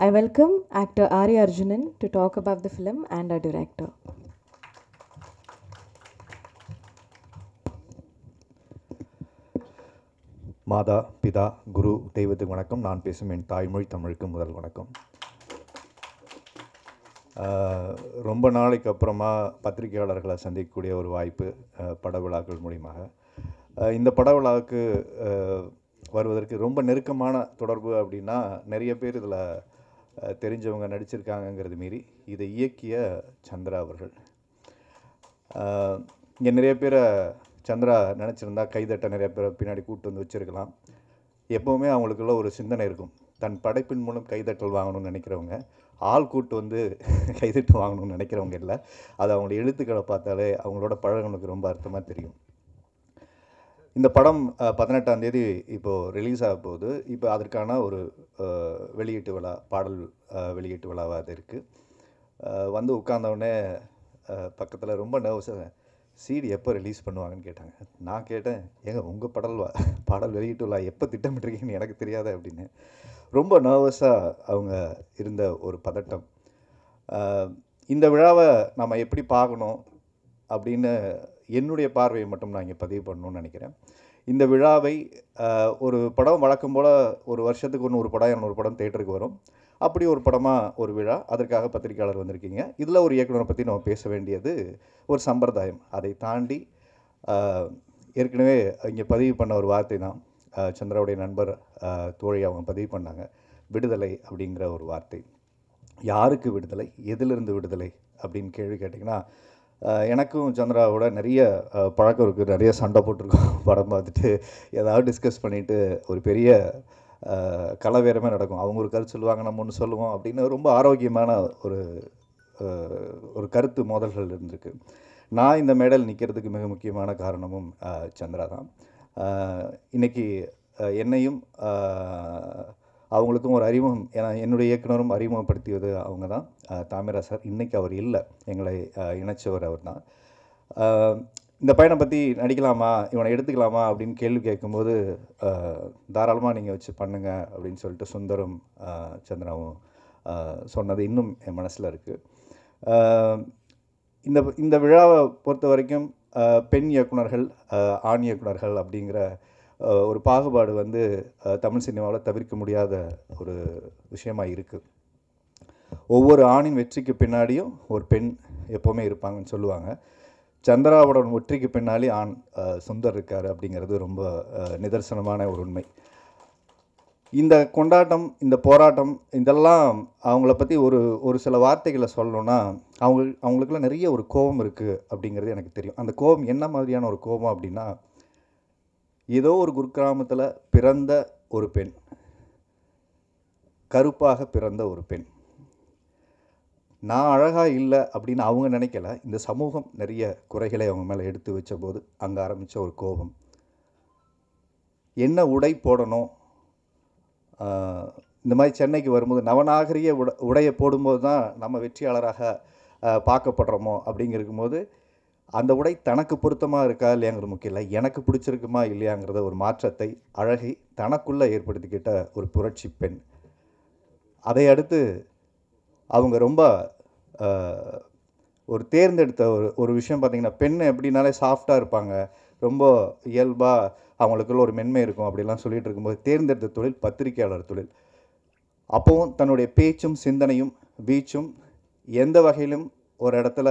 I welcome actor Ari Arjunan to talk about the film and our director. மாதா பிதா குரு தெய்வத்துக்கு வணக்கம். நான் பேசும் என் தாய்மொழி தமிழுக்கு முதல் வணக்கம். ரொம்ப நாளைக்கு அப்புறமா பத்திரிகையாளர்களை சந்திக்கக்கூடிய ஒரு வாய்ப்பு பட விழாக்கள் மூலியமாக. இந்த பட விழாவுக்கு வருவதற்கு ரொம்ப நெருக்கமான தொடர்பு அப்படின்னா நிறைய பேர் இதில் தெரிஞ்சவங்க நடிச்சிருக்காங்கங்கிறது மீறி இதை இயக்கிய சந்திரா அவர்கள். இங்கே நிறைய பேரை சந்திரா நினச்சிருந்தா கைதட்ட நிறைய பேரை பின்னாடி கூப்பிட்டு வந்து வச்சுருக்கலாம். எப்போவுமே அவங்களுக்குள்ள ஒரு சிந்தனை இருக்கும். தன் படைப்பின் மூலம் கைதட்டல் வாங்கணும்னு நினைக்கிறவங்க ஆள் கூட்டு வந்து கைதட்டு வாங்கணும்னு நினைக்கிறவங்க இல்லை. அது அவங்களோட எழுத்துக்களை பார்த்தாலே அவங்களோட பழகனுக்கு ரொம்ப அர்த்தமாக தெரியும். இந்த படம் 18ஆம் தேதி இப்போது ரிலீஸ் ஆக போகுது. இப்போ அதற்கான ஒரு வெளியீட்டு விழா, பாடல் வெளியீட்டு விழாவாக அது இருக்குது. வந்து உட்கார்ந்தவுடனே பக்கத்தில் ரொம்ப நர்வஸாக சிடி எப்போ ரிலீஸ் பண்ணுவாங்கன்னு கேட்டாங்க. நான் கேட்டேன், ஏங்க உங்கள் பாடல் வெளியீட்டு விழா எப்போ திட்டமிட்டிருக்கீங்கன்னு எனக்கு தெரியாத அப்படின்னு. ரொம்ப நர்வஸாக அவங்க இருந்த ஒரு பதட்டம். இந்த விழாவை நம்ம எப்படி பார்க்கணும் அப்படின்னு என்னுடைய பார்வையை மட்டும் நான் இங்கே பதிவு பண்ணணும்னு நினைக்கிறேன். இந்த விழாவை ஒரு படம் வழக்கம் போல் ஒரு வருஷத்துக்கு 100 படம் 200 படம் தேட்டருக்கு வரும். அப்படி ஒரு படமாக ஒரு விழா, அதற்காக பத்திரிகையாளர் வந்திருக்கீங்க. இதில் ஒரு இயக்குனரை பற்றி நம்ம பேச வேண்டியது ஒரு சம்பிரதாயம். அதை தாண்டி ஏற்கனவே இங்கே பதிவு பண்ண ஒரு வார்த்தை தான் சந்திராவுடைய நண்பர் தோழி அவங்க பதிவு பண்ணாங்க. விடுதலை அப்படிங்கிற ஒரு வார்த்தை. யாருக்கு விடுதலை, எதிலிருந்து விடுதலை அப்படின்னு கேள்வி கேட்டிங்கன்னா, எனக்கும் சந்திராவோட நிறைய பழக்கம் இருக்குது. நிறைய சண்டை போட்டிருக்கோம். படம் பார்த்துட்டு ஏதாவது டிஸ்கஸ் பண்ணிவிட்டு ஒரு பெரிய கலவேரமே நடக்கும். அவங்க ஒரு கருத்து சொல்லுவாங்க, நம்ம ஒன்று சொல்லுவோம் அப்படின்னு ரொம்ப ஆரோக்கியமான ஒரு கருத்து மோதல்கள் இருந்திருக்கு. நான் இந்த மேடையில் நிற்கிறதுக்கு மிக முக்கியமான காரணமும் சந்திரா தான். இன்றைக்கி என்னையும் அவங்களுக்கும் ஒரு அறிமுகம், ஏன்னா என்னுடைய இயக்குனரும் அறிமுகப்படுத்தியது அவங்க தான். தாமிரா சார் இன்றைக்கி அவர் இல்லை, எங்களை இணைச்சவர் அவர் தான். இந்த பையனை பற்றி நடிக்கலாமா, இவனை எடுத்துக்கலாமா அப்படின்னு கேள்வி கேட்கும்போது தாராளமாக நீங்கள் வச்சு பண்ணுங்க அப்படின்னு சொல்லிட்டு சுந்தரும் சந்திராவும் சொன்னது இன்னும் என் மனசில் இருக்குது. இந்த விழாவை பொறுத்த வரைக்கும் பெண் இயக்குனர்கள், ஆண் இயக்குனர்கள் அப்படிங்கிற ஒரு பாகுபாடு வந்து தமிழ் சினிமாவில் தவிர்க்க முடியாத ஒரு விஷயமாக இருக்குது. ஒவ்வொரு ஆணின் வெற்றிக்கு பின்னாடியும் ஒரு பெண் எப்போவுமே இருப்பாங்கன்னு சொல்லுவாங்க. சந்திராவோட வெற்றிக்கு பின்னாடி ஆண் சுந்தர் இருக்கார் அப்படிங்கிறது ரொம்ப நிதர்சனமான ஒரு உண்மை. இந்த கொண்டாட்டம், இந்த போராட்டம், இதெல்லாம் அவங்கள பற்றி ஒரு சில வார்த்தைகளை சொல்லணுன்னா அவங்களுக்குள்ள நிறைய ஒரு கோபம் இருக்குது அப்படிங்கிறது எனக்கு தெரியும். அந்த கோபம் என்ன மாதிரியான ஒரு கோபம் அப்படின்னா, ஏதோ ஒரு குக்கிராமத்தில் பிறந்த ஒரு பெண், கருப்பாக பிறந்த ஒரு பெண், நான் அழகாக இல்லை அப்படின்னு அவங்க நினைக்கல. இந்த சமூகம் நிறைய குறைகளை அவங்க மேலே எடுத்து வச்ச போது அங்கே ஆரம்பித்த ஒரு கோபம். என்ன உடை போடணும், இந்த மாதிரி சென்னைக்கு வரும்போது நவநாகரிக உடையை போடும்போது தான் நம்ம வெற்றியாளராக பார்க்கப்படுறோமோ அப்படிங்கிறக்கும்போது அந்த உடை தனக்கு பொருத்தமாக இருக்கா இல்லையாங்கிறது முக்கியம் இல்லை, எனக்கு பிடிச்சிருக்குமா இல்லையாங்கிறத ஒரு மாற்றத்தை, அழகை தனக்குள்ளே ஏற்படுத்திக்கிட்ட ஒரு புரட்சி பெண். அதை அடுத்து அவங்க ரொம்ப ஒரு தேர்ந்தெடுத்த ஒரு விஷயம் பார்த்திங்கன்னா, பெண் எப்படின்னாலே சாஃப்டாக இருப்பாங்க, ரொம்ப இயல்பாக அவங்களுக்குள்ள ஒரு மென்மை இருக்கும் அப்படிலாம் சொல்லிகிட்டு இருக்கும்போது தேர்ந்தெடுத்த தொழில் பத்திரிகையாளர் தொழில். அப்போவும் தன்னுடைய பேச்சும் சிந்தனையும் வீச்சும் எந்த வகையிலும் ஒரு இடத்துல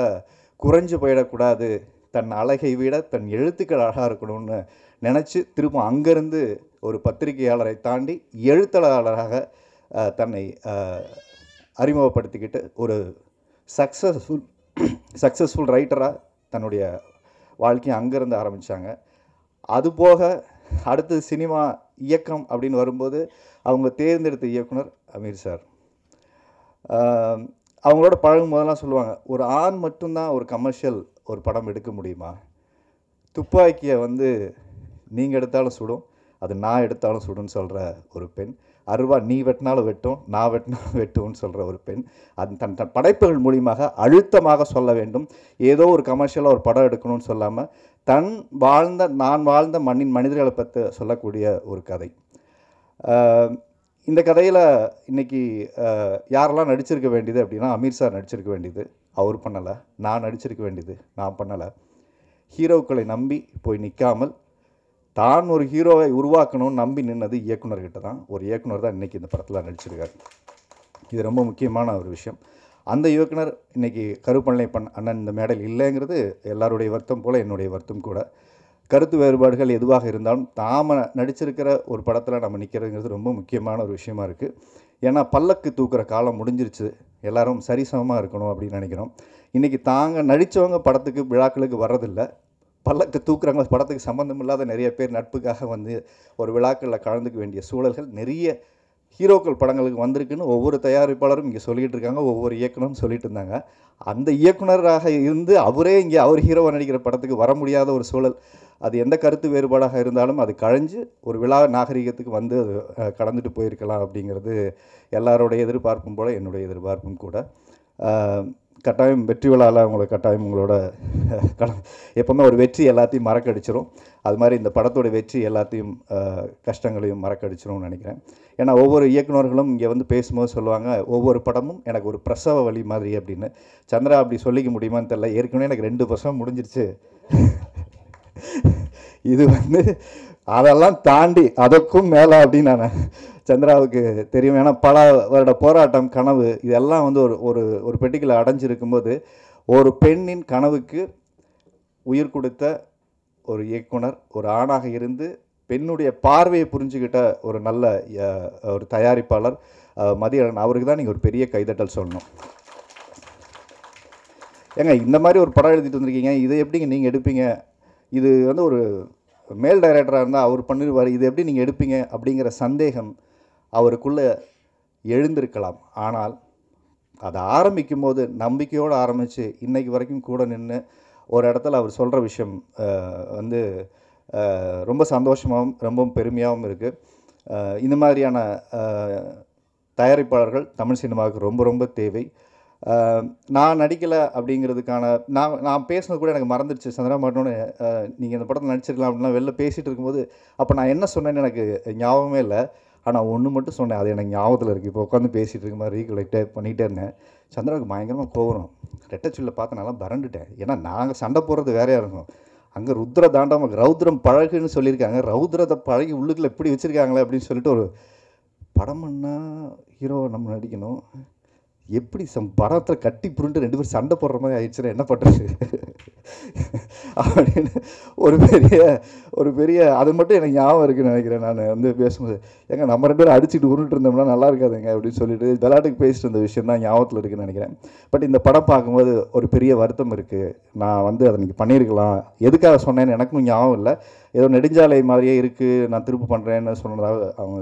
குறைஞ்சு போயிடக்கூடாது, தன் அழகை விட தன் எழுத்துக்கள் அழகாக இருக்கணும்னு நினச்சி திரும்ப அங்கேருந்து ஒரு பத்திரிகையாளரை தாண்டி எழுத்தாளராக தன்னை அறிமுகப்படுத்திக்கிட்டு ஒரு சக்ஸஸ்ஃபுல் ரைட்டராக தன்னுடைய வாழ்க்கையை அங்கேருந்து ஆரம்பித்தாங்க. அதுபோக அடுத்தது சினிமா இயக்கம் அப்படின்னு வரும்போது அவங்க தேர்ந்தெடுத்த இயக்குனர் அமீர் சார். அவங்களோட பழகும் போதெல்லாம் சொல்லுவாங்க, ஒரு ஆண் மட்டும்தான் ஒரு கமர்ஷியல் ஒரு படம் எடுக்க முடியுமா, துப்பாக்கியை வந்து நீங்கள் எடுத்தாலும் சுடும், அது நான் எடுத்தாலும் சுடுன்னு சொல்கிற ஒரு பெண், அருவா நீ வெட்டினாலும் வெட்டும், நான் வெட்டினாலும் வெட்டும்னு சொல்கிற ஒரு பெண். அது தன் படைப்புகள் மூலியமாக அழுத்தமாக சொல்ல வேண்டும். ஏதோ ஒரு கமர்ஷியலாக ஒரு படம் எடுக்கணும்னு சொல்லாமல் நான் வாழ்ந்த மண்ணின் மனிதர்களை பற்றி சொல்லக்கூடிய ஒரு கதை. இந்த கதையில் இன்றைக்கி யாரெல்லாம் நடிச்சிருக்க வேண்டியது அப்படின்னா, அமீர் சார் நடிச்சிருக்க வேண்டியது, அவர் பண்ணலை. நான் நடிச்சிருக்க வேண்டியது, நான் பண்ணலை. ஹீரோக்களை நம்பி போய் நிற்காமல் தான் ஒரு ஹீரோவை உருவாக்கணும்னு நம்பி நின்னது இயக்குனர்கிட்ட தான். ஒரு இயக்குனர் தான் இன்றைக்கி இந்த படத்தில் நடிச்சிருக்காரு. இது ரொம்ப முக்கியமான ஒரு விஷயம். அந்த இயக்குனர் இன்றைக்கி கருப்பண்ணை அண்ணன் இந்த மேடையில் இல்லைங்கிறது எல்லாருடைய வருத்தம் போல் என்னுடைய வருத்தம் கூட. கருத்து வேறுபாடுகள் எதுவாக இருந்தாலும் நாம் நடிச்சிருக்கிற ஒரு படத்தில் நம்ம நிற்கிறதுங்கிறது ரொம்ப முக்கியமான ஒரு விஷயமா இருக்குது. ஏன்னா பல்லக்கு தூக்குற காலம் முடிஞ்சிருச்சு, எல்லோரும் சரிசமமாக இருக்கணும் அப்படின்னு நினைக்கிறோம். இன்றைக்கி நடித்தவங்க படத்துக்கு விழாக்களுக்கு வர்றதில்லை. பல்லக்கு தூக்குறவங்க படத்துக்கு சம்மந்தம் இல்லாத நிறைய பேர் நட்புக்காக வந்து ஒரு விழாக்களில் கலந்துக்க வேண்டிய சூழல்கள் நிறைய ஹீரோக்கள் படங்களுக்கு வந்திருக்குன்னு ஒவ்வொரு தயாரிப்பாளரும் இங்கே சொல்லிகிட்டு இருக்காங்க, ஒவ்வொரு இயக்குனரும் சொல்லிட்டு இருந்தாங்க. அந்த இயக்குனராக இருந்து அவரே இங்கே அவர் ஹீரோவை நடிக்கிற படத்துக்கு வர முடியாத ஒரு சூழல். அது எந்த கருத்து வேறுபாடாக இருந்தாலும் அது கழிஞ்சு ஒரு விழா நாகரிகத்துக்கு வந்து அது கடந்துட்டு போயிருக்கலாம் அப்படிங்கிறது எல்லாரோடைய எதிர்பார்ப்பும் போல் என்னுடைய எதிர்பார்ப்பும் கூட. கட்டாயம் வெற்றி விழாவில் உங்களை கட்டாயம் உங்களோட எப்போவுமே ஒரு வெற்றி எல்லாத்தையும் மறக்கடிச்சிடும். அது மாதிரி இந்த படத்தோட வெற்றி எல்லாத்தையும் கஷ்டங்களையும் மறக்கடிச்சிடும்னு நினைக்கிறேன். ஏன்னா ஒவ்வொரு இயக்குநர்களும் இங்கே வந்து பேசும்போது சொல்லுவாங்க, ஒவ்வொரு படமும் எனக்கு ஒரு பிரசவ வலி மாதிரி அப்படின்னு. சந்திரா அப்படி சொல்லிக்க முடியுமான்னு தெரியல. ஏற்கனவே எனக்கு 2 பிரசவம் முடிஞ்சிருச்சு. இது வந்து அதெல்லாம் தாண்டி அதற்கும் மேலே அப்படின்னு நான் சந்திராவுக்கு தெரியும். ஏன்னா பல வருட போராட்டம், கனவு இதெல்லாம் வந்து ஒரு பெட்டிக்குள்ள அடைஞ்சிருக்கும்போது ஒரு பெண்ணின் கனவுக்கு உயிர் கொடுத்த ஒரு இயக்குனர், ஒரு ஆணாக இருந்து பெண்ணுடைய பார்வையை புரிஞ்சுக்கிட்ட ஒரு நல்ல ஒரு தயாரிப்பாளர் மதியழகன், அவருக்கு தான் நீங்கள் ஒரு பெரிய கைதட்டல் சொல்லணும். ஏங்க இந்த மாதிரி ஒரு படம் எழுதிட்டு வந்திருக்கீங்க, இதை எப்படிங்க நீங்கள் எடுப்பீங்க? இது வந்து ஒரு மேல் டைரக்டராக இருந்தால் அவர் பண்ணிடுவார், இது எப்படி நீங்கள் எடுப்பீங்க அப்படிங்கிற சந்தேகம் அவருக்குள்ளே எழுந்திருக்கலாம். ஆனால் அதை ஆரம்பிக்கும் போது நம்பிக்கையோடு ஆரம்பித்து இன்றைக்கு வரைக்கும் கூட நின்று ஒரு இடத்துல அவர் சொல்கிற விஷயம் வந்து ரொம்ப சந்தோஷமாகவும் ரொம்பவும் பெருமையாகவும் இருக்குது. இந்த மாதிரியான தயாரிப்பாளர்கள் தமிழ் சினிமாவுக்கு ரொம்ப ரொம்ப தேவை. நான் நடிக்கலை அப்படிங்கிறதுக்கான நான் பேசுனது கூட எனக்கு மறந்துடுச்சு. சந்திரா மாட்டோன்னு நீங்கள் இந்த படத்தில் நடிச்சிருக்கலாம் அப்படின்லாம் வெளில பேசிகிட்டு இருக்கும்போது அப்போ நான் என்ன சொன்னேன்னு எனக்கு ஞாபகமே இல்லை. ஆனால் ஒன்று மட்டும் சொன்னேன், அது எனக்கு ஞாபகத்தில் இருக்குது. இப்போ உட்காந்து பேசிகிட்டு இருக்க மாதிரி ரீகலெக்டே பண்ணிகிட்டே இருந்தேன். சந்திராவுக்கு பயங்கரமாக கோவம். ரெட்டச்சொல்லில் பார்த்து நல்லா பரண்டுட்டேன். ஏன்னா நாங்கள் சண்டை போடுறது வேறையாக இருக்கும், அங்கே ருத்ர தாண்டவம் ரௌத்ரம் பழகுன்னு சொல்லியிருக்காங்க. ரௌத்ரத்தை பழகி உள்ளுக்குள்ளே எப்படி வச்சுருக்காங்களே அப்படின்னு சொல்லிட்டு ஒரு படம் பண்ணால் ஹீரோவை நம்ம நடிக்கணும், எப்படி படத்தில் கட்டி புருண்டு 2 பேரும் சண்டை போடுற மாதிரி ஆயிடுச்சுன்னா என்ன பண்ணுறது அப்படின்னு ஒரு பெரிய அது மட்டும் எனக்கு ஞாபகம் இருக்குன்னு நினைக்கிறேன். நான் வந்து பேசும்போது ஏங்க நம்ம 2 பேரும் அடிச்சுட்டு உருட்டு இருந்தோம்னா நல்லா இருக்காதுங்க அப்படின்னு சொல்லிட்டு விளையாட்டுக்கு பேசிட்டு இருந்த விஷயம் தான் ஞாபகத்தில் இருக்குன்னு நினைக்கிறேன். பட் இந்த படம் பார்க்கும்போது ஒரு பெரிய வருத்தம் இருக்குது. நான் வந்து அதை நீங்கள் பண்ணியிருக்கலாம், எதுக்காக சொன்னேன்னு எனக்கும் ஞாபகம் இல்லை. ஏதோ நெடுஞ்சாலை மாதிரியே இருக்குது, நான் திரும்ப பண்ணுறேன்னு சொன்னதாக அவங்க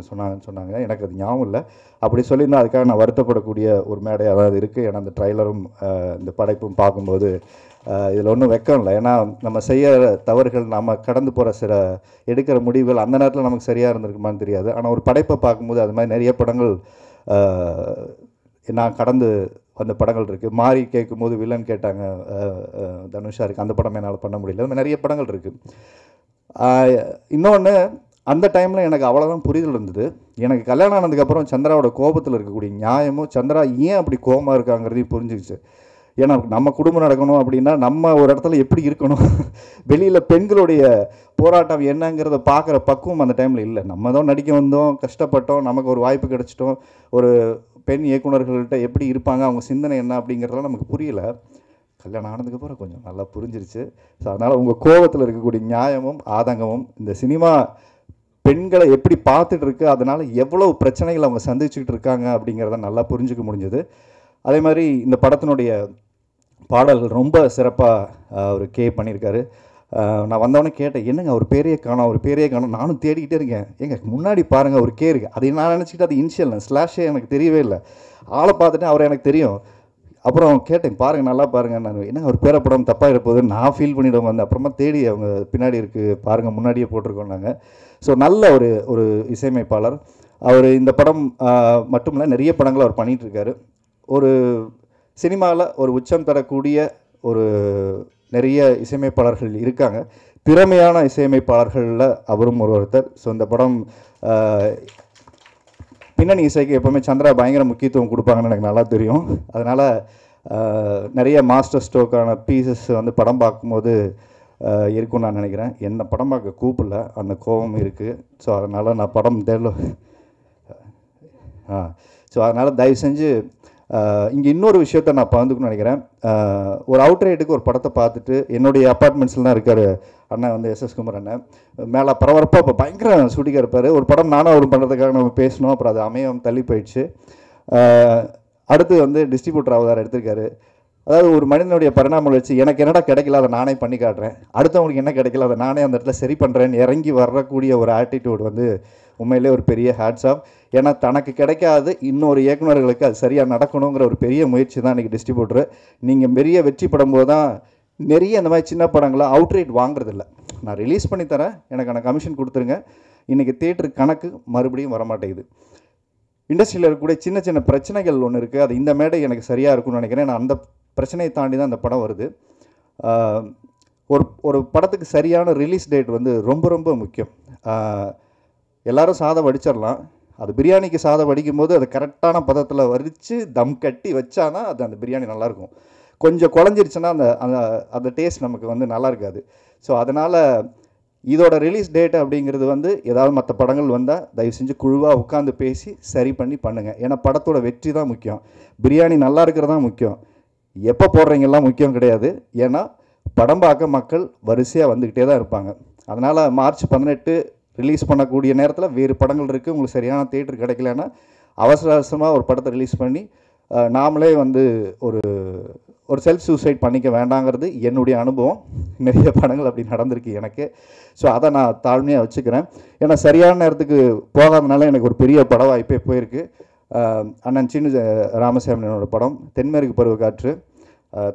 சொன்னாங்க. எனக்கு அது ஞாபகம் இல்லை. அப்படி சொல்லியிருந்தால் அதுக்காக நான் வருத்தப்படக்கூடிய ஒரு மேடை அதாவது இருக்குது. ஏன்னா அந்த ட்ரைலரும் இந்த படைப்பும் பார்க்கும்போது இதில் ஒன்றும் வெக்கம் இல்லை. ஏன்னா நம்ம செய்ய தவறுகள், நம்ம கடந்து போகிற சில எடுக்கிற முடிவுகள் அந்த நேரத்தில் நமக்கு சரியாக இருந்திருக்குமான்னு தெரியாது. ஆனால் ஒரு படைப்பை பார்க்கும்போது அது மாதிரி நிறைய படங்கள் நான் கடந்து வந்த படங்கள் இருக்குது. மாறி கேட்கும்போது வில்லன் கேட்டாங்க தனுஷா இருக்குது, அந்த படம் என்னால் பண்ண முடியல. அது நிறைய படங்கள் இருக்குது. இன்னொன்று அந்த டைமில் எனக்கு அவ்வளோதான் புரிதல் இருந்தது. எனக்கு கல்யாணம் ஆனதுக்கப்புறம் சந்திராவோட கோபத்தில் இருக்கக்கூடிய நியாயமும் சந்திரா ஏன் அப்படி கோபமாக இருக்காங்கிறதையும் புரிஞ்சிக்கிச்சு. ஏன்னா நம்ம குடும்பம் நடக்கணும் அப்படின்னா நம்ம ஒரு இடத்துல எப்படி இருக்கணும், வெளியில் பெண்களுடைய போராட்டம் என்னங்கிறத பார்க்குற பக்குவம் அந்த டைமில் இல்லை. நம்ம தான் நடிக்க வந்தோம், கஷ்டப்பட்டோம், நமக்கு ஒரு வாய்ப்பு கிடச்சிட்டோம். ஒரு பெண் இயக்குநர்கள்ட்ட எப்படி இருப்பாங்க, அவங்க சிந்தனை என்ன அப்படிங்கிறதெல்லாம் நமக்கு புரியலை. கல்யாணம் ஆனதுக்கப்புறம் கொஞ்சம் நல்லா புரிஞ்சிருச்சு. ஸோ அதனால் உங்கள் கோபத்தில் இருக்கக்கூடிய நியாயமும் ஆதங்கமும் இந்த சினிமா பெண்களை எப்படி பார்த்துட்டு இருக்கு, அதனால் எவ்வளவு பிரச்சனைகள் அவங்க சந்திச்சுக்கிட்டு இருக்காங்க அப்படிங்கிறத நல்லா புரிஞ்சுக்க முடிஞ்சது. அதே மாதிரி இந்த படத்தினுடைய பாடல்கள் ரொம்ப சிறப்பாக அவர் பண்ணியிருக்காரு. நான் வந்தவொடனே கேட்டேன், என்னங்க அவர் பேரையே காணோம். நானும் தேடிக்கிட்டே இருக்கேன். ஏங்க முன்னாடி பாருங்கள் ஒரு இருக்குது. அதை நான் நினச்சிக்கிட்டு அது இனிஷியல் ஸ்லாஷே எனக்கு தெரியவே இல்லை. ஆளை பார்த்துட்டு அவரை எனக்கு தெரியும். அப்புறம் கேட்டேன், பாருங்கள் நல்லா பாருங்கள். நான் என்னங்க அவர் பேரை படம் தப்பாக இருப்போது நான் ஃபீல் பண்ணிவிடுவோம். வந்து அப்புறமா தேடி அவங்க பின்னாடி இருக்குது பாருங்கள், முன்னாடியே போட்டிருக்கோன்னாங்க. ஸோ நல்ல ஒரு இசையமைப்பாளர் அவர். இந்த படம் மட்டும் இல்லை, நிறைய படங்கள் அவர் பண்ணிகிட்ருக்காரு. ஒரு சினிமாவில் ஒரு உச்சம் தரக்கூடிய ஒரு நிறைய இசையமைப்பாளர்கள் இருக்காங்க. திறமையான இசையமைப்பாளர்களில் அவரும் ஒருத்தர். ஸோ இந்த படம் பின்னணி இசைக்கு எப்போவுமே சந்திரா பயங்கர முக்கியத்துவம் கொடுப்பாங்கன்னு எனக்கு நல்லா தெரியும். அதனால் நிறைய மாஸ்டர் ஸ்ட்ரோக்கான பீசஸ் வந்து படம் பார்க்கும்போது இருக்கும்னு நான் நினைக்கிறேன். என்னை படம் பார்க்க கூப்பிடல, அந்த கோபம் இருக்குது. ஸோ அதனால் நான் படம் ஸோ அதனால் தயவு செஞ்சு இங்கே இன்னொரு விஷயத்த நான் பகிர்ந்துக்கணும்னு நினைக்கிறேன். ஒரு அவுட்ரைட்டுக்கு ஒரு படத்தை பார்த்துட்டு என்னுடைய அப்பார்ட்மெண்ட்ஸில் தான் இருக்கார் அண்ணன் வந்து எஸ்எஸ் குமார் அண்ணன். மேலே பரபரப்பாக இப்போ பயங்கர சுட்டிக்காக இருப்பார். ஒரு படம் நானும் அவரும் பண்ணுறதுக்காக நம்ம பேசணும், அப்புறம் அது அமையம் தள்ளி போயிடுச்சு. அடுத்து வந்து டிஸ்ட்ரிபியூட்டர் அவதார் எடுத்திருக்காரு. அதாவது ஒரு மனிதனுடைய பரிணாமம் வச்சு எனக்கு என்னடா கிடைக்கல அதை நானே பண்ணி காட்டுறேன், அடுத்தவங்களுக்கு என்ன கிடைக்கல அதை நானே அந்த இடத்துல சரி பண்ணுறேன்னு இறங்கி வரக்கூடிய ஒரு ஆட்டிடியூட் வந்து உண்மையிலே ஒரு பெரிய ஹேட்ஸ் ஆஃப். ஏன்னா தனக்கு கிடைக்காது இன்னொரு இயக்குநர்களுக்கு அது சரியாக நடக்கணுங்கிற ஒரு பெரிய முயற்சி தான் இன்றைக்கி டிஸ்ட்ரிபியூட்டர். நீங்கள் பெரிய வெற்றி படும்போது தான் நிறைய இந்த மாதிரி சின்ன படங்களை அவுட்ரைட் வாங்குறதில்ல. நான் ரிலீஸ் பண்ணி தரேன், எனக்கான கமிஷன் கொடுத்துருங்க. இன்றைக்கி தியேட்டருக்கு கணக்கு மறுபடியும் வரமாட்டேங்குது. இண்டஸ்ட்ரியில் இருக்கக்கூடிய சின்ன சின்ன பிரச்சனைகள் ஒன்று இருக்குது. அது இந்த மேடை எனக்கு சரியாக இருக்கும்னு நினைக்கிறேன். நான் அந்த பிரச்சனையை தாண்டி தான் அந்த படம் வருது. ஒரு படத்துக்கு சரியான ரிலீஸ் டேட் வந்து ரொம்ப ரொம்ப முக்கியம். எல்லோரும் சாதம் வடிச்சிடலாம், அது பிரியாணிக்கு சாதம் வடிக்கும் போது அது கரெக்டான பதத்தில் வடித்து தம் கட்டி வச்சாதான் அது அந்த பிரியாணி நல்லாயிருக்கும். கொஞ்சம் குழஞ்சிருச்சுன்னா அந்த அந்த அந்த டேஸ்ட் நமக்கு வந்து நல்லா இருக்காது. ஸோ அதனால் இதோட ரிலீஸ் டேட் அப்படிங்கிறது வந்து ஏதாவது மற்ற படங்கள் வந்தால் தயவு செஞ்சு குழுவாக உட்காந்து பேசி சரி பண்ணி பண்ணுங்கள். ஏன்னா படத்தோட வெற்றி தான் முக்கியம், பிரியாணி நல்லா இருக்கிறது தான் முக்கியம். எப்போ போடுறீங்கெல்லாம் முக்கியம் கிடையாது. ஏன்னா படம் பார்க்க மக்கள் வரிசையாக வந்துக்கிட்டே தான் இருப்பாங்க. அதனால் மார்ச் 18 ரிலீஸ் பண்ணக்கூடிய நேரத்தில் வேறு படங்கள் இருக்குது, உங்களுக்கு சரியான தியேட்டர் கிடைக்கலன்னா அவசரமாக ஒரு படத்தை ரிலீஸ் பண்ணி நாமளே வந்து ஒரு செல்ஃப் சூசைட் பண்ணிக்க வேண்டாங்கிறது என்னுடைய அனுபவம். நிறைய படங்கள் அப்படி நடந்திருக்கு எனக்கு. ஸோ அதை நான் தாழ்மையாக வச்சுக்கிறேன். ஏன்னா சரியான நேரத்துக்கு போகாதனால எனக்கு ஒரு பெரிய பட வாய்ப்பே போயிருக்கு. அண்ணன் சின்ன ராமசாமியோட படம் தென்மேற்கு பருவக்காற்று,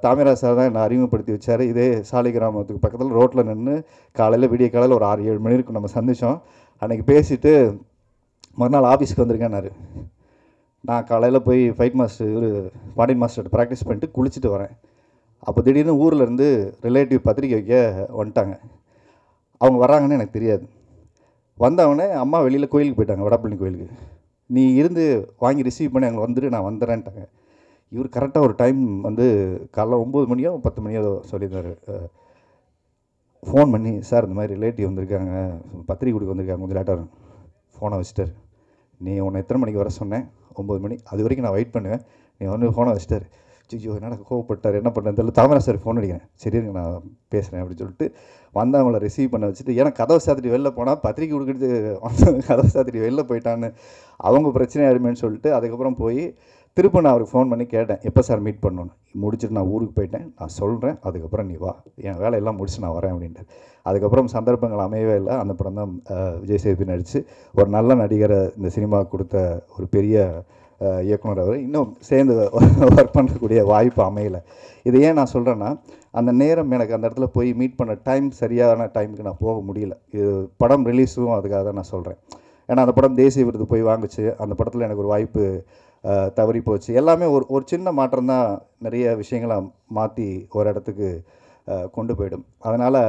தாமிராஜ் சார் தான் என்னை அறிமுகப்படுத்தி வச்சார். இதே சாலை கிராமத்துக்கு பக்கத்தில் ரோட்டில் நின்று காலையில் விடிய காலையில் ஒரு 6-7 மணி இருக்கும் நம்ம சந்தித்தோம். அன்றைக்கி பேசிவிட்டு மறுநாள் ஆஃபீஸ்க்கு வந்திருக்கேன்னாரு. நான் காலையில் போய் ஃபைட் மாஸ்டர் பாண்டியன் மாஸ்டர்கிட்ட ப்ராக்டிஸ் பண்ணிட்டு குளிச்சுட்டு வரேன். அப்போ திடீர்னு ஊரில் இருந்து ரிலேட்டிவ் பத்திரிக்கை வைக்க வந்துட்டாங்க. அவங்க வர்றாங்கன்னு எனக்கு தெரியாது. வந்தவொடனே அம்மா வெளியில் கோயிலுக்கு போயிட்டாங்க, வடப்பள்ளி கோயிலுக்கு. நீ இருந்து வாங்கி ரிசீவ் பண்ணி அங்கே வந்துட்டு நான் வந்துடுறேன்ட்டாங்க. இவர் கரெக்டாக ஒரு டைம் வந்து காலைல 9 மணியோ 10 மணியோ சொல்லியிருந்தார். ஃபோன் பண்ணி, சார் இந்த மாதிரி ரிலேட்டிவ் வந்திருக்காங்க, பத்திரிக்கை கொடுக்க வந்திருக்காங்க, கொஞ்சம் லேட்டாக வரும். ஃபோனை வச்சுட்டார். நீ உன்னை எத்தனை மணிக்கு வர சொன்னேன்? 9 மணி. அது வரைக்கும் நான் வெயிட் பண்ணுவேன், நீ வந்து ஃபோனை வச்சுட்டார். ஐயோ என்னடா கோவப்பட்டார், என்ன பண்ணுறது தெரியல. தாமரா சார் ஃபோன் அடிக்கிறேன். சரி நான் பேசுகிறேன் அப்படின்னு சொல்லிட்டு வந்து அவங்கள ரிசீவ் பண்ண வச்சுட்டு, ஏன்னா கதவை சாத்திட்டு வெளில போனால் பத்திரிக்கை கொடுக்குறது கதவை சாத்திட்டு வெளில போயிட்டான்னு அவங்க பிரச்சனை ஆயிடுமேன்னு சொல்லிட்டு அதுக்கப்புறம் போய் திரும்ப நான் அவருக்கு ஃபோன் பண்ணி கேட்டேன், எப்போ சார் மீட் பண்ணணுன்னு. முடிச்சுட்டு நான் ஊருக்கு போயிட்டேன், நான் சொல்கிறேன், அதுக்கப்புறம் நீ வா, என் வேலையெல்லாம் முடிச்சு நான் வரேன் அப்படின்ட்டு. அதுக்கப்புறம் சந்தர்ப்பங்கள் அமையவே இல்லை. அந்த படம் தான் விஜய் சேதுபதி நடித்து ஒரு நல்ல நடிகரை இந்த சினிமா கொடுத்த ஒரு பெரிய இயக்குனர். அவர் இன்னும் சேர்ந்து ஒர்க் பண்ணக்கூடிய வாய்ப்பு அமையலை. இது ஏன் நான் சொல்கிறேன்னா, அந்த நேரம் எனக்கு அந்த இடத்துல போய் மீட் பண்ண டைம் சரியான டைமுக்கு நான் போக முடியல. இது படம் ரிலீஸும் அதுக்காக தான் நான் சொல்கிறேன். ஏன்னா அந்த படம் தேசிய விருது போய் வாங்குச்சு. அந்த படத்தில் எனக்கு ஒரு வாய்ப்பு தவறி போச்சு. எல்லாமே ஒரு சின்ன மாற்றம் தான் நிறைய விஷயங்களை மாற்றி ஒரு இடத்துக்கு கொண்டு போயிடும். அதனால்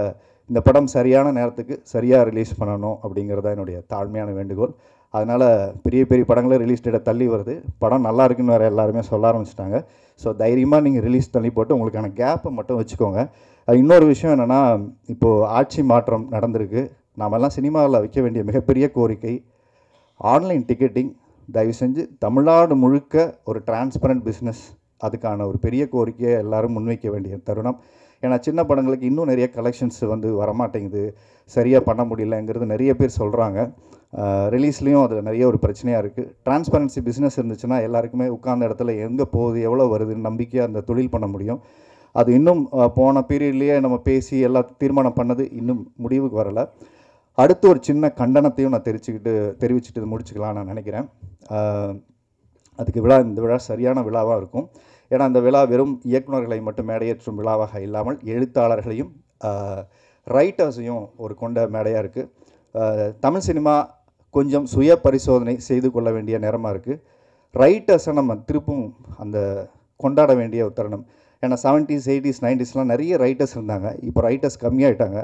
இந்த படம் சரியான நேரத்துக்கு சரியாக ரிலீஸ் பண்ணணும் அப்படிங்கிறதா என்னுடைய தாழ்மையான வேண்டுகோள். அதனால் பெரிய பெரிய படங்களே ரிலீஸ் டேட்டை தள்ளி வருது. படம் நல்லா இருக்குன்னு வேறு எல்லாருமே சொல்ல ஆரம்பிச்சிட்டாங்க. ஸோ தைரியமாக நீங்கள் ரிலீஸ் தள்ளி போட்டு உங்களுக்கான கேப்பை மட்டும் வச்சுக்கோங்க. இன்னொரு விஷயம் என்னென்னா, இப்போது ஆட்சி மாற்றம் நடந்திருக்கு. நாமெல்லாம் சினிமாவில் வைக்க வேண்டிய மிகப்பெரிய கோரிக்கை ஆன்லைன் டிக்கெட்டிங். தயவு செஞ்சு தமிழ்நாடு முழுக்க ஒரு டிரான்ஸ்பரண்ட் பிஸ்னஸ், அதுக்கான ஒரு பெரிய கோரிக்கையை எல்லோரும் முன்வைக்க வேண்டிய தருணம். ஏன்னா சின்ன படங்களுக்கு இன்னும் நிறைய கலெக்ஷன்ஸ் வந்து வரமாட்டேங்குது, சரியாக பண்ண முடியலங்கிறது நிறைய பேர் சொல்கிறாங்க. ரிலீஸ்லேயும் அதில் நிறைய ஒரு பிரச்சனையாக இருக்குது. டிரான்ஸ்பரன்சி பிஸ்னஸ் இருந்துச்சுன்னா எல்லாருக்குமே உட்கார்ந்த இடத்துல எங்கே போகுது எவ்வளோ வருதுன்னு நம்பிக்கையாக அந்த தொழில் பண்ண முடியும். அது இன்னும் போன பீரியட்லேயே நம்ம பேசி எல்லாம் தீர்மானம் பண்ணது இன்னும் முடிவுக்கு வரலை. அடுத்து ஒரு சின்ன கண்டனத்தையும் நான் தெரிவிச்சுட்டு முடிச்சுக்கலாம்னு நான் நினைக்கிறேன். அதுக்கு இந்த விழா சரியான விழாவாக இருக்கும். ஏன்னா அந்த விழா வெறும் இயக்குநர்களை மட்டும் மேடையேற்றும் விழாவாக இல்லாமல் எழுத்தாளர்களையும் ரைட்டர்ஸையும் ஒரு கொண்ட மேடையாக இருக்குது. தமிழ் சினிமா கொஞ்சம் சுய பரிசோதனை செய்து கொள்ள வேண்டிய நேரமாக இருக்குது. ரைட்டர்ஸை நம்ம திருப்பும் அந்த கொண்டாட வேண்டிய ஒரு தருணம். ஏன்னா 70s 80s 90sலாம் நிறைய ரைட்டர்ஸ் இருந்தாங்க. இப்போ ரைட்டர்ஸ் கம்மியாகிட்டாங்க.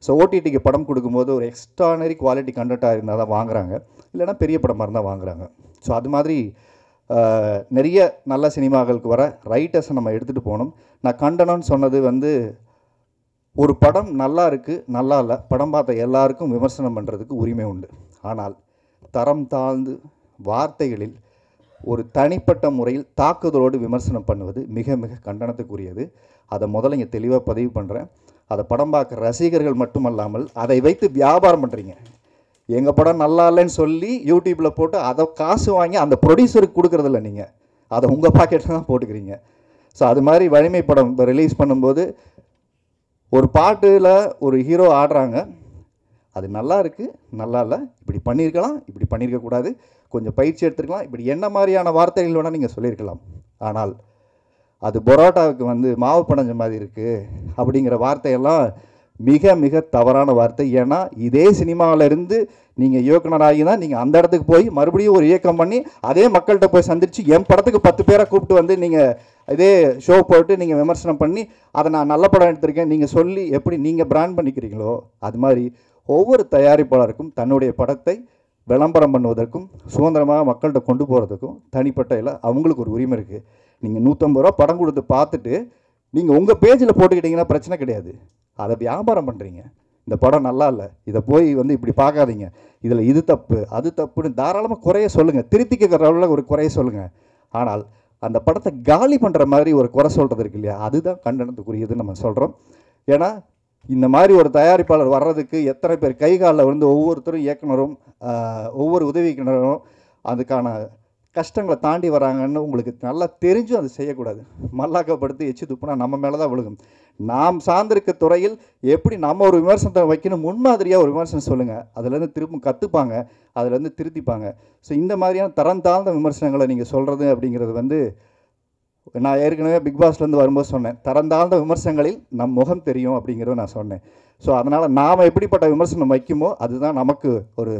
ஸோ ஓடிடிக்கு படம் கொடுக்கும்போது ஒரு எக்ஸ்ட்ரானரி குவாலிட்டி கண்டென்ட்டாக இருந்தால் தான் வாங்குறாங்க, இல்லைனா பெரிய படமாக இருந்தால் வாங்குறாங்க. ஸோ அது மாதிரி நிறைய நல்ல சினிமாக்களுக்கு வர ரைட்டர்ஸை நம்ம எடுத்துகிட்டு போகணும். நான் கண்டனம்னு சொன்னது வந்து ஒரு படம் நல்லா இருக்குது நல்லா இல்லை, படம் பார்த்த எல்லாருக்கும் விமர்சனம் பண்ணுறதுக்கு உரிமை உண்டு. ஆனால் தரம் தாழ்ந்து வார்த்தைகளில் ஒரு தனிப்பட்ட முறையில் தாக்குதலோடு விமர்சனம் பண்ணுவது மிக மிக கண்டனத்துக்குரியது. அதை முதல்ல இங்கே தெளிவாக பதிவு பண்ணுறேன். அதை படம் பார்க்குற ரசிகர்கள் மட்டுமல்லாமல் அதை வைத்து வியாபாரம் பண்ணுறீங்க. எங்கள் படம் நல்லா இல்லைன்னு சொல்லி யூடியூப்பில் போட்டு அதை காசு வாங்கி அந்த ப்ரொடியூசருக்கு கொடுக்குறதில்ல, நீங்கள் அதை உங்கள் பாக்கெட்டில் தான் போட்டுக்கிறீங்க. ஸோ அது மாதிரி வலிமை படம் இப்போ ரிலீஸ் பண்ணும்போது ஒரு பாட்டில் ஒரு ஹீரோ ஆடுறாங்க, அது நல்லா இருக்குது நல்லா இல்லை, இப்படி பண்ணியிருக்கலாம் இப்படி பண்ணியிருக்கக்கூடாது, கொஞ்சம் பயிற்சி எடுத்துருக்கலாம், இப்படி என்ன மாதிரியான வார்த்தைகள் வேணால் நீங்கள் சொல்லியிருக்கலாம். ஆனால் அது பரோட்டாவுக்கு வந்து மாவு படைஞ்ச மாதிரி இருக்குது அப்படிங்கிற வார்த்தையெல்லாம் மிக மிக தவறான வார்த்தை. ஏன்னா இதே சினிமாவிலேருந்து நீங்கள் இயக்குனராகி தான் நீங்கள் அந்த இடத்துக்கு போய் மறுபடியும் ஒரு இயக்கம் பண்ணி அதே மக்கள்கிட்ட போய் சந்தித்து என் படத்துக்கு 10 பேரை கூப்பிட்டு வந்து நீங்கள் இதே ஷோ போட்டு நீங்கள் விமர்சனம் பண்ணி அதை நான் நல்ல படம் எடுத்திருக்கேன் நீங்கள் சொல்லி எப்படி நீங்கள் பிராண்ட் பண்ணிக்கிறீங்களோ, அது மாதிரி ஒவ்வொரு தயாரிப்பாளருக்கும் தன்னுடைய படத்தை விளம்பரம் பண்ணுவதற்கும் சுதந்திரமாக மக்கள்கிட்ட கொண்டு போகிறதுக்கும் தனிப்பட்ட இல்லை அவங்களுக்கு ஒரு உரிமை இருக்குது. நீங்கள் 150 ரூபா படம் கொடுத்து பார்த்துட்டு நீங்கள் உங்கள் பேஜில் போட்டுக்கிட்டிங்கன்னா பிரச்சனை கிடையாது. அதை வியாபாரம் பண்ணுறீங்க. இந்த படம் நல்லா இல்லை, இதை போய் வந்து இப்படி பார்க்காதீங்க, இதில் இது தப்பு அது தப்புன்னு தாராளமாக குறைய சொல்லுங்கள், திருத்திக்கிற அளவில் ஒரு குறைய சொல்லுங்கள். ஆனால் அந்த படத்தை காலி பண்ணுற மாதிரி ஒரு குறை சொல்கிறது இருக்கு இல்லையா, அதுதான் கண்டனத்துக்குரியதுன்னு நம்ம சொல்கிறோம். ஏன்னா இந்த மாதிரி ஒரு தயாரிப்பாளர் வர்றதுக்கு எத்தனை பேர் கை காலில் வந்து ஒவ்வொருத்தரும் இயக்குனரும் ஒவ்வொரு உதவி இயக்குனரும் அதுக்கான கஷ்டங்களை தாண்டி வராங்கன்னு உங்களுக்கு நல்லா தெரிஞ்சும் அது செய்யக்கூடாது. மல்லாக்கப்படுத்தி எச்சு துப்புனா நம்ம மேலே தான் விழுகும். நாம் சார்ந்திருக்க துறையில் எப்படி நம்ம ஒரு விமர்சனத்தை வைக்கணும் முன்மாதிரியாக ஒரு விமர்சனம் சொல்லுங்கள், அதுலேருந்து திரும்ப கற்றுப்பாங்க, அதுலேருந்து திருத்திப்பாங்க. ஸோ இந்த மாதிரியான தரம் தாழ்ந்த விமர்சனங்களை நீங்கள் சொல்கிறது அப்படிங்கிறது வந்து நான் ஏற்கனவே பிக் பாஸ்லேருந்து வரும்போது சொன்னேன், தரம் தாழ்ந்த விமர்சனங்களில் நம் முகம் தெரியும் அப்படிங்கிறத நான் சொன்னேன். ஸோ அதனால் நாம் எப்படிப்பட்ட விமர்சனம் வைக்குமோ அதுதான் நமக்கு ஒரு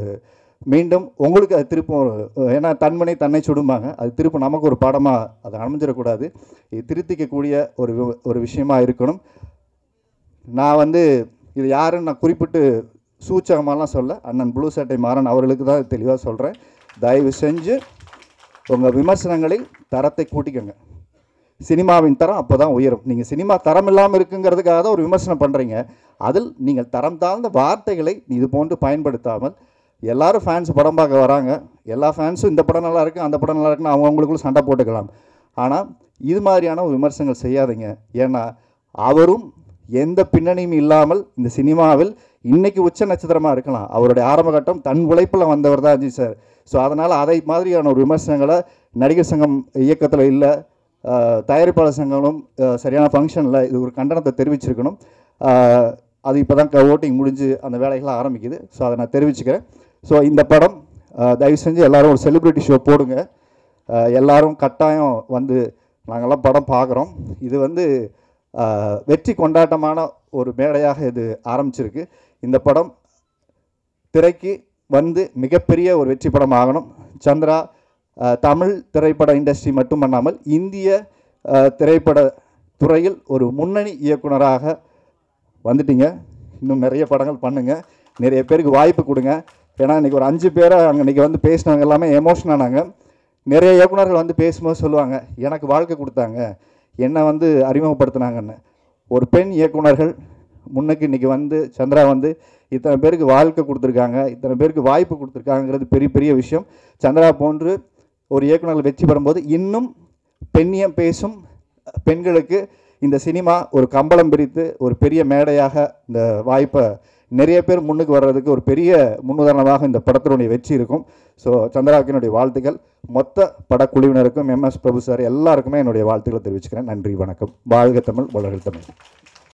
மீண்டும் உங்களுக்கு அது திருப்பும். ஏன்னா தன்மனை தன்னை சுடும்பாங்க, அது திரும்ப நமக்கு ஒரு பாடமாக அது அமைஞ்சிடக்கூடாது. இது திருத்திக்கக்கூடிய ஒரு விஷயமா இருக்கணும். நான் வந்து இது யாருன்னு நான் குறிப்பிட்டு சூச்சகமாலாம் சொல்ல, அண்ணன் ப்ளூ சட்டை மாறன் அவர்களுக்கு தான் தெளிவாக சொல்கிறேன். தயவு செஞ்சு உங்கள் விமர்சனங்களில் தரத்தை கூட்டிக்கோங்க. சினிமாவின் தரம் அப்போ தான் உயரும். நீங்கள் சினிமா தரம் இல்லாமல் இருக்குங்கிறதுக்காக தான் ஒரு விமர்சனம் பண்ணுறீங்க. அதில் நீங்கள் தரம் தாழ்ந்த வார்த்தைகளை இது போன்று பயன்படுத்தாமல், எல்லாரும் ஃபேன்ஸ் படம் பார்க்க வராங்க, எல்லா ஃபேன்ஸும் இந்த படம் நல்லா இருக்குது அந்த படம் நல்லா இருக்குன்னு அவங்கவுங்களுக்குள்ள சண்டை போட்டுக்கலாம். ஆனால் இது மாதிரியான விமர்சனங்கள் செய்யாதீங்க. ஏன்னா அவரும் எந்த பின்னணியும் இல்லாமல் இந்த சினிமாவில் இன்றைக்கி உச்ச நட்சத்திரமாக இருக்கலாம். அவருடைய ஆரம்ப கட்டம் தன் உழைப்பில் வந்தவர் தான் அஜித் சார். ஸோ அதனால் அதை மாதிரியான ஒரு விமர்சனங்களை நடிகர் சங்கம் இயக்கத்தில் இல்லை, தயாரிப்பாளர் சங்கங்களும் சரியான ஃபங்க்ஷனில் இது ஒரு கண்டனத்தை தெரிவிச்சிருக்கணும். அது இப்போ தான் ஓட்டிங் முடிஞ்சு அந்த வேலைகள்லாம் ஆரம்பிக்குது. ஸோ அதை நான் தெரிவிச்சுக்கிறேன். ஸோ இந்த படம் தயவு செஞ்சு எல்லோரும் ஒரு செலிப்ரிட்டி ஷோ போடுங்க, எல்லோரும் கட்டாயம் வந்து நாங்கள்லாம் படம் பார்க்குறோம். இது வந்து வெற்றி கொண்டாட்டமான ஒரு மேடையாக இது ஆரம்பிச்சிருக்கு. இந்த படம் திரைக்கு வந்து மிகப்பெரிய ஒரு வெற்றி படம் ஆகணும். சந்திரா தமிழ் திரைப்பட இண்டஸ்ட்ரி மட்டுமல்லாமல் இந்திய திரைப்பட துறையில் ஒரு முன்னணி இயக்குனராக வந்துட்டீங்க. இன்னும் நிறைய படங்கள் பண்ணுங்கள், நிறைய பேருக்கு வாய்ப்பு கொடுங்க. ஏன்னா இன்றைக்கி ஒரு 5 பேரை அங்கே இன்றைக்கி வந்து பேசினவங்க எல்லாமே எமோஷனானாங்க. நிறைய இயக்குனர்கள் வந்து பேசும்போது சொல்லுவாங்க, எனக்கு வாழ்க்கை கொடுத்தாங்க, என்னை வந்து அறிமுகப்படுத்தினாங்கன்னு. ஒரு பெண் இயக்குனர்கள் முன்னுக்கு இன்றைக்கி வந்து சந்திரா வந்து இத்தனை பேருக்கு வாழ்க்கை கொடுத்துருக்காங்க, இத்தனை பேருக்கு வாய்ப்பு கொடுத்துருக்காங்கிறது பெரிய பெரிய விஷயம். சந்திரா போன்று ஒரு இயக்குனர்கள் வெற்றி பெறும்போது இன்னும் பெண்ணியம் பேசும் பெண்களுக்கு இந்த சினிமா ஒரு கம்பளம் பிரித்து ஒரு பெரிய மேடையாக இந்த வாய்ப்பை நிறைய பேர் முன்னுக்கு வர்றதுக்கு ஒரு பெரிய முன்னுதாரணமாக இந்த படத்தினுடைய வெற்றி இருக்கும். ஸோ சந்திராவுக்கு என்னுடைய வாழ்த்துக்கள். மொத்த படக்குழுவினருக்கும் MS பிரபு சார் எல்லாருக்குமே என்னுடைய வாழ்த்துக்களை தெரிவிச்சுக்கிறேன். நன்றி, வணக்கம். வாழ்க தமிழ், வளர்க தமிழ்.